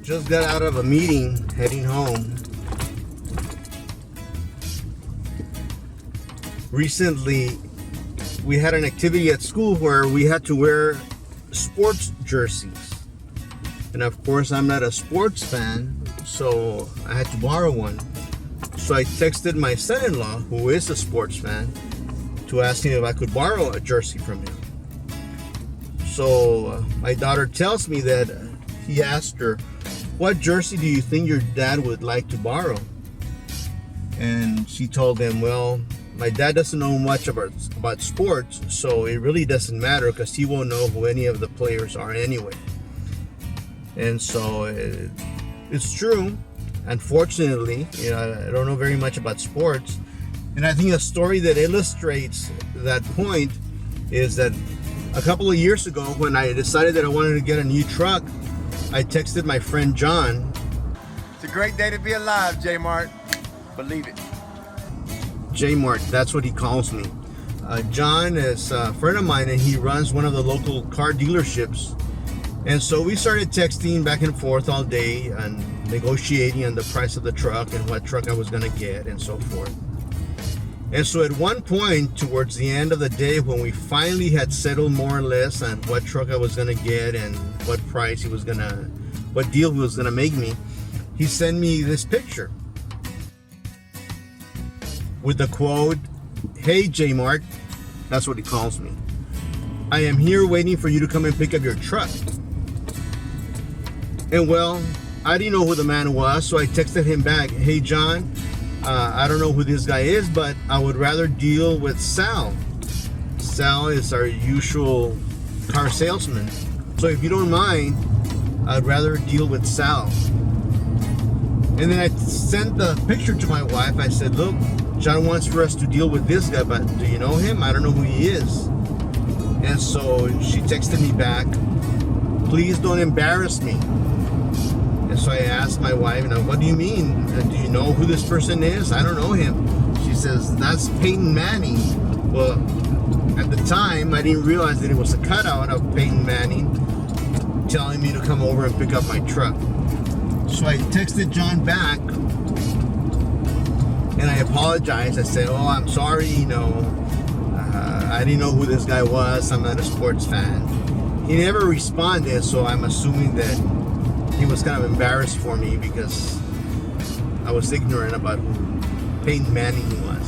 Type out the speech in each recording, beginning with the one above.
Just got out of a meeting, heading home. Recently, we had an activity at school where we had to wear sports jerseys. And of course, I'm not a sports fan, so I had to borrow one. So I texted my son-in-law, who is a sports fan, to ask him if I could borrow a jersey from him. So my daughter tells me that he asked her, "What jersey do you think your dad would like to borrow?" And she told him, "Well, my dad doesn't know much about sports, so it really doesn't matter because he won't know who any of the players are anyway." And so it's true. Unfortunately, I don't know very much about sports. And I think a story that illustrates that point is that a couple of years ago, when I decided that I wanted to get a new truck, I texted my friend John. It's a great day to be alive, J-Mart. Believe it. J-Mart, that's what he calls me. John is a friend of mine, and he runs one of the local car dealerships. And so we started texting back and forth all day and negotiating on the price of the truck and what truck I was going to get and so forth. And so at one point, towards the end of the day, when we finally had settled more or less on what truck I was going to get and what price what deal he was going to make me, he sent me this picture with the quote, "Hey J-Mart," that's what he calls me, "I am here waiting for you to come and pick up your truck." And well, I didn't know who the man was, so I texted him back, "Hey John, I don't know who this guy is, but I would rather deal with Sal. Sal is our usual car salesman. So if you don't mind, I'd rather deal with Sal." And then I sent the picture to my wife. I said, "Look, John wants for us to deal with this guy, but do you know him? I don't know who he is." And so she texted me back, "Please don't embarrass me." And so I asked my wife, "What do you mean? Do you know who this person is? I don't know him." She says, "That's Peyton Manning." Well, at the time, I didn't realize that it was a cutout of Peyton Manning telling me to come over and pick up my truck. So I texted John back and I apologized. I said, "Oh, I'm sorry, I didn't know who this guy was. I'm not a sports fan." He never responded, so I'm assuming that he was kind of embarrassed for me because I was ignorant about who Peyton Manning was.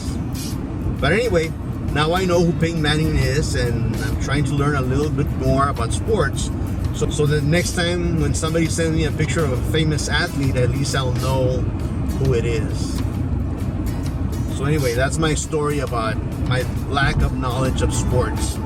But anyway, now I know who Peyton Manning is, and I'm trying to learn a little bit more about sports. So the next time when somebody sends me a picture of a famous athlete, at least I'll know who it is. So anyway, that's my story about my lack of knowledge of sports.